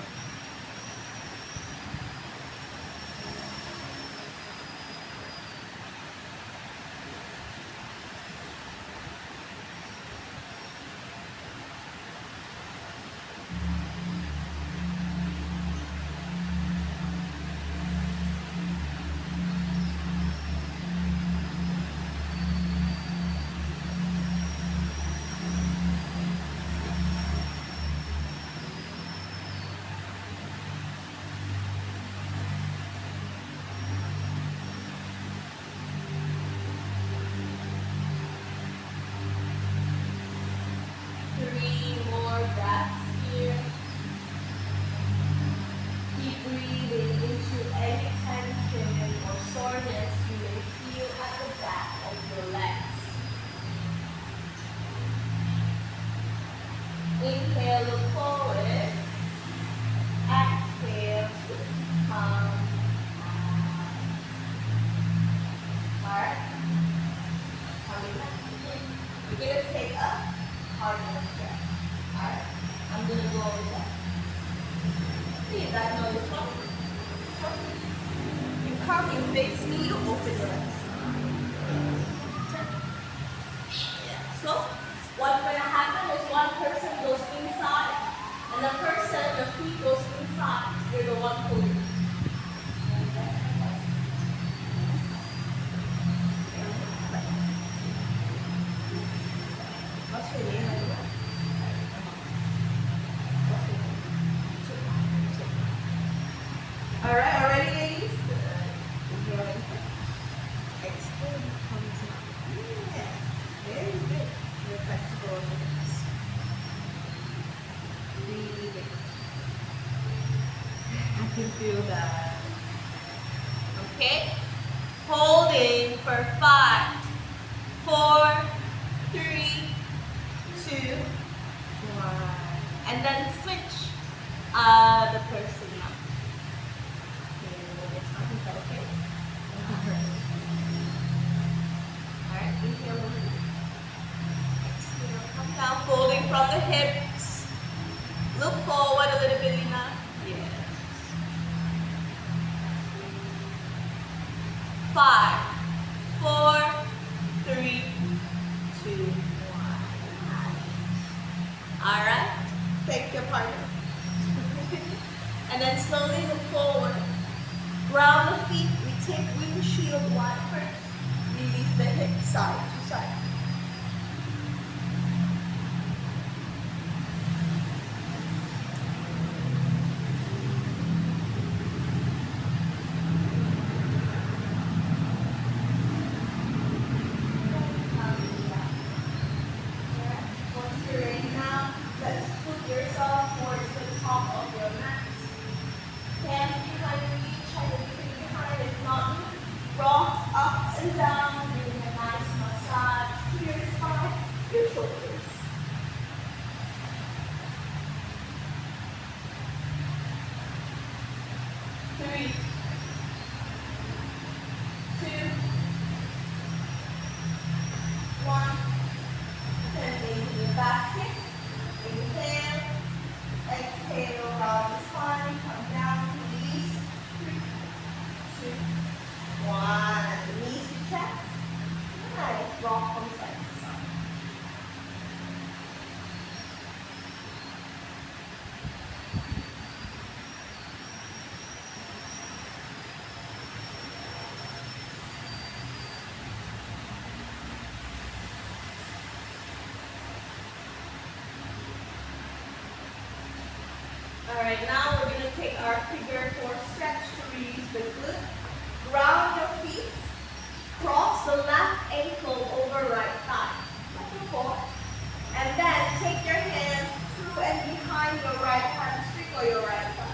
Inhale, look forward. Exhale, come out. Alright? Coming back. We're going to take a hard stretch. Alright? I'm going to go over that. See, you guys know this one? You come, you face me, you open your legs. So, what's going to happen is one person goes inside, and the person, the feet goes inside. You're the one pulling. What's your name? All right, already, ladies? Exhale, comes out. Yeah, very good. You're flexible in the hips. Breathing. I can feel that. Okay? Holding for 5, 4, 3, 2, 1. And then switch. 5, 4, 3, 2, 1. Alright, take your partner. And then slowly look forward. Ground the feet, we take windshield wide first. Release the hips side to side. Alright, now we're going to take our figure 4 stretch to release the glute. Ground your feet. Cross the left ankle over right thigh. Like before. And then take your hands through and behind your right hamstring or your right thigh.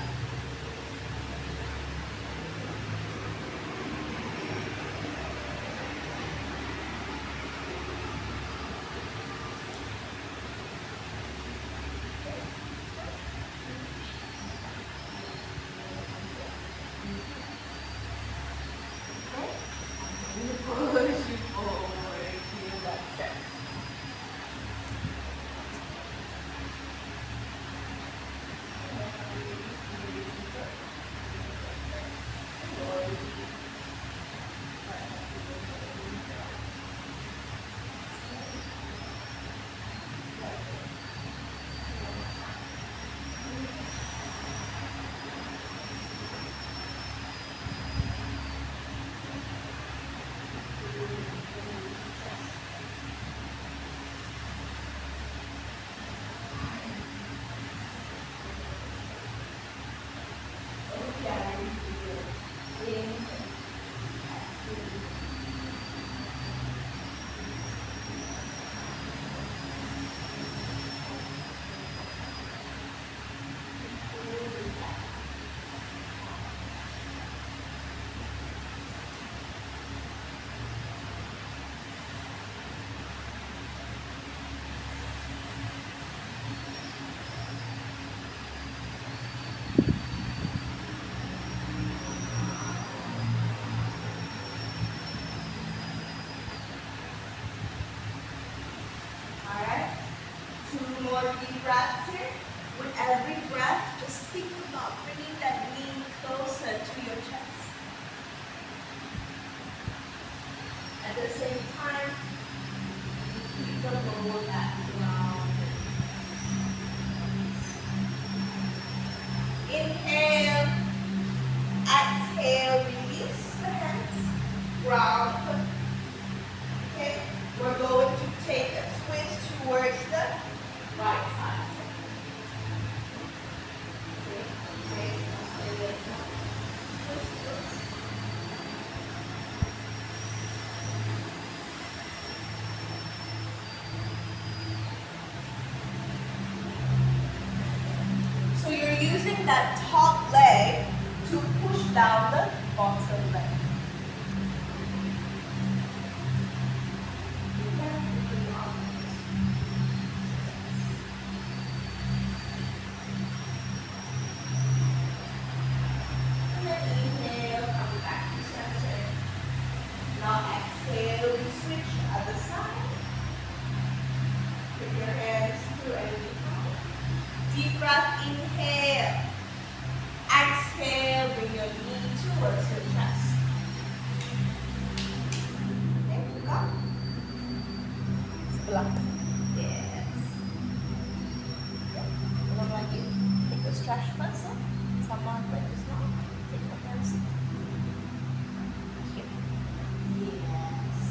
Deep breaths here. With every breath, just think about bringing that knee closer to your chest. At the same time, keep the lower back grounded. Inhale, exhale, release the hands, ground. Okay, we're going to take a twist towards the right side. So you're using that top leg to push down the bottom leg. Deep breath, inhale. Exhale, bring your knee towards your chest. someone, but just not take offense. Here. Yes.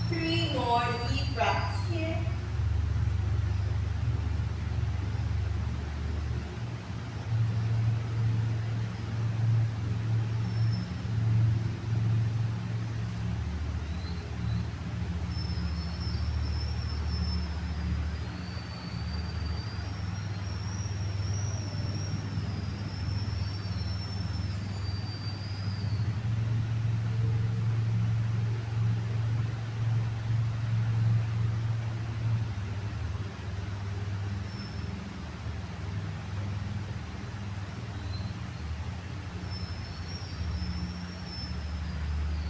Three more deep breaths here.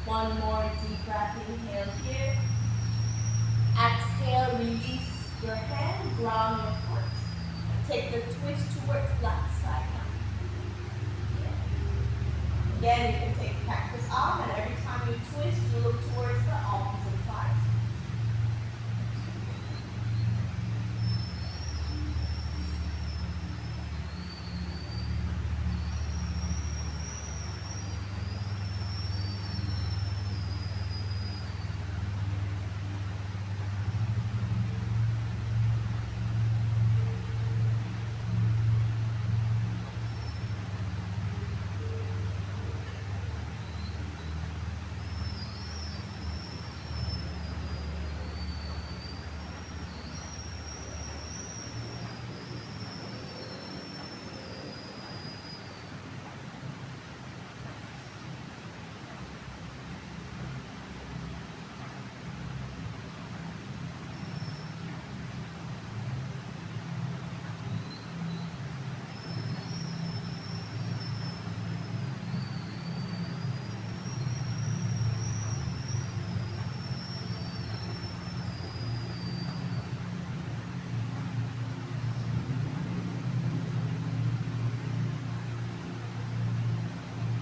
One more deep breath, inhale here. Exhale, release your hand, ground your foot. Take the twist towards flat side now. Again, you can take cactus arm, and every time you twist, you look towards the opposite side.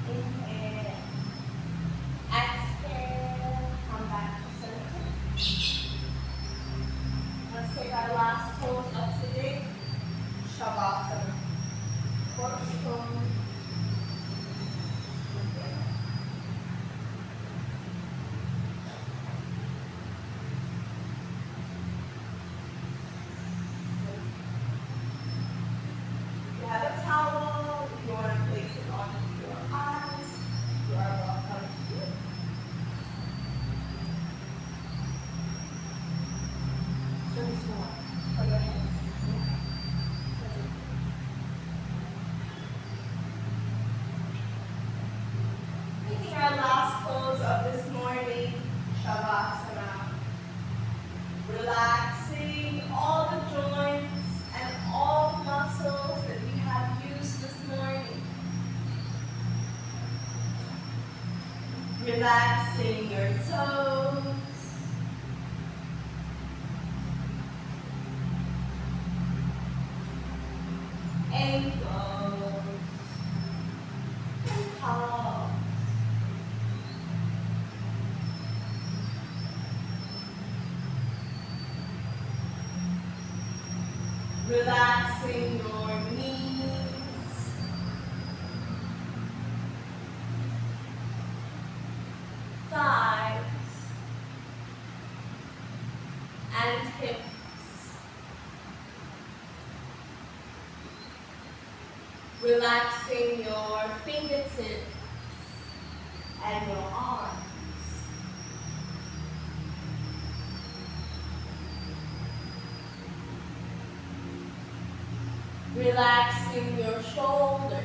Inhale. Exhale. Come back to center. Let's take our last pose of today. Shavasana. Corpse pose. If you have a towel, if you want to place it on your eyes, you are welcome to do it. So this one. For your head. Taking our last pose of this morning, Shavasana. Relaxing all the joints and all the muscles that we have used this morning. Relaxing your toes. Ankles. And palms. Relaxing your knees, thighs, and hips. Relaxing your fingertips and your arms. Relaxing your shoulders.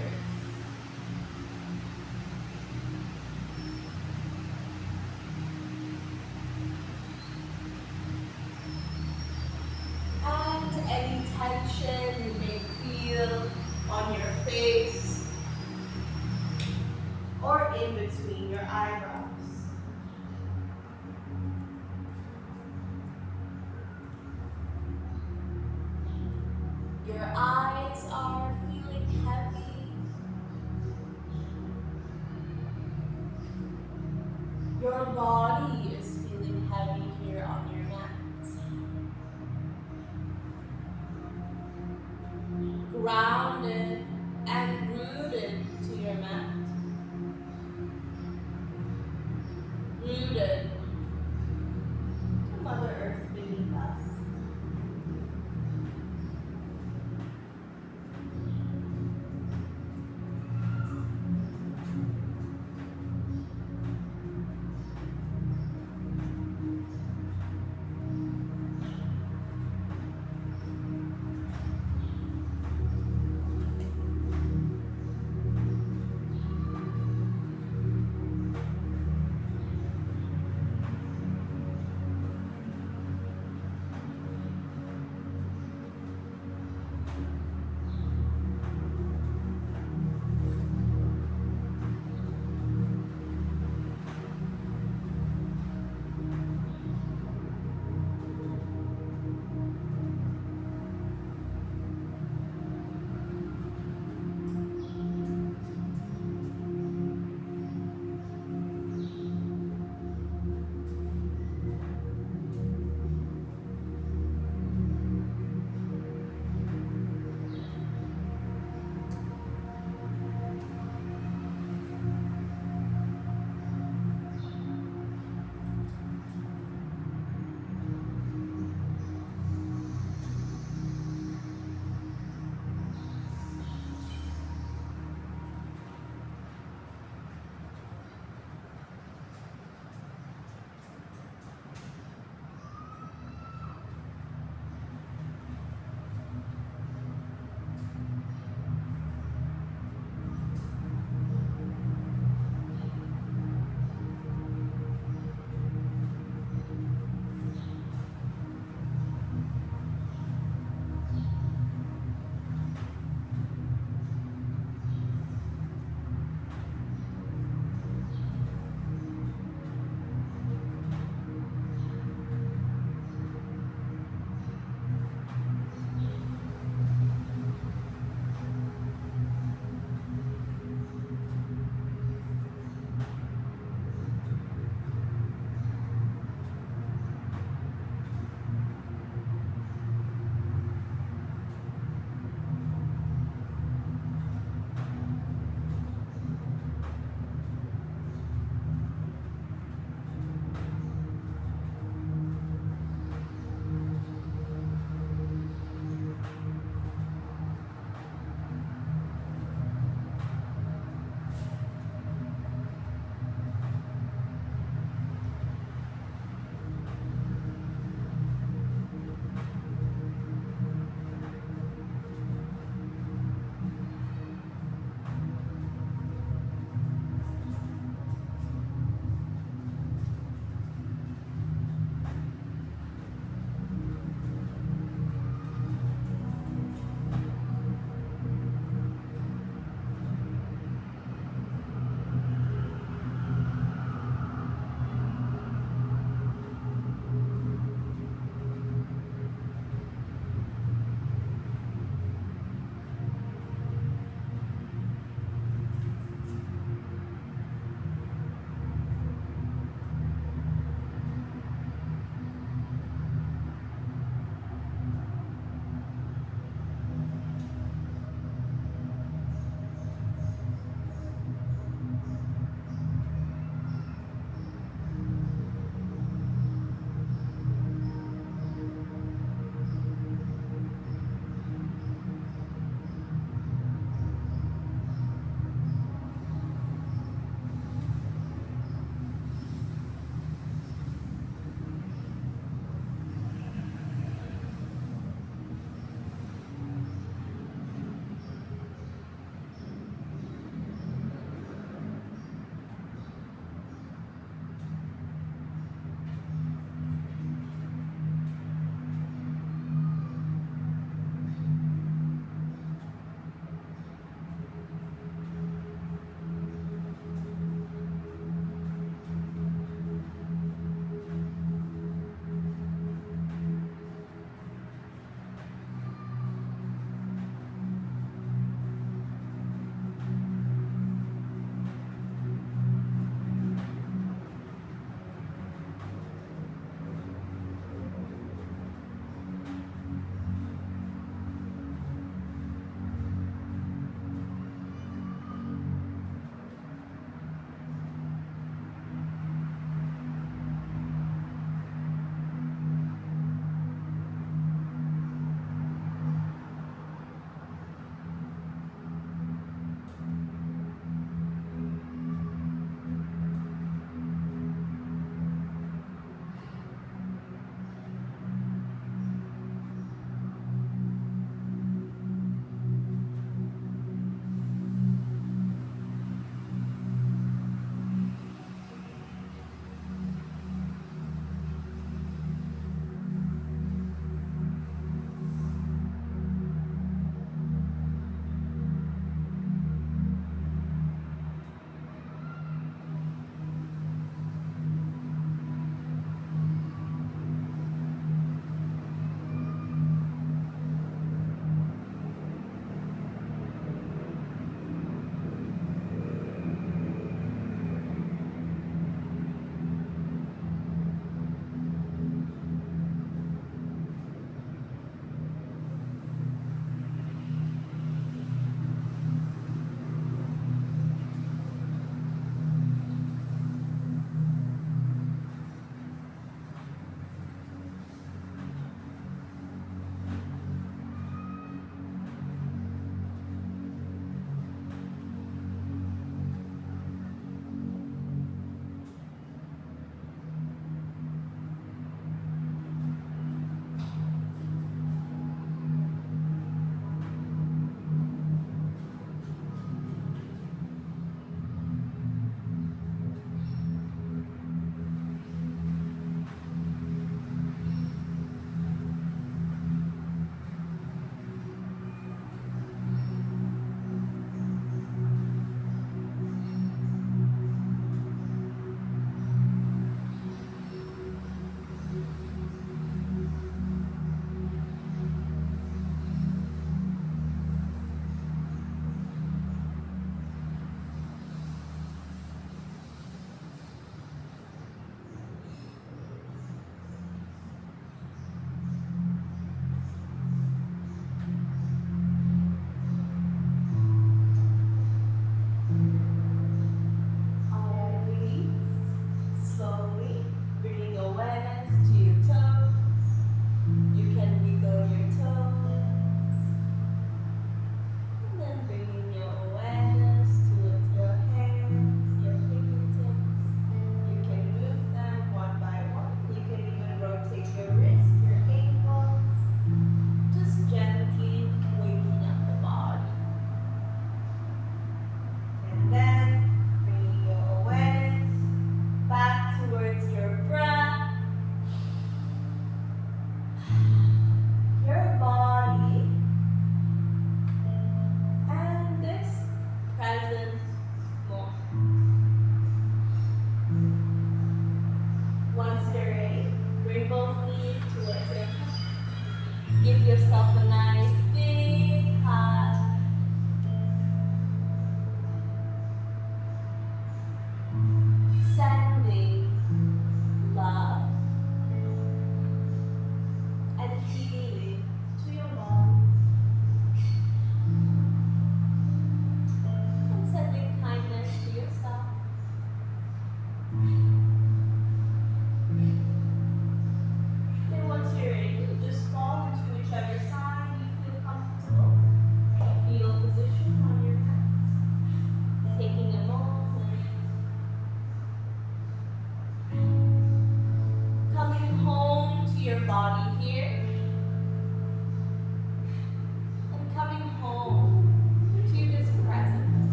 And any tension you may feel on your face or in between your eyebrows. Your eyes are feeling heavy. Your body is feeling heavy here on your mat. Grounded and rooted to your mat. Rooted to Mother Earth beneath us.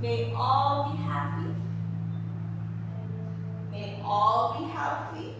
May all be happy. May all be healthy.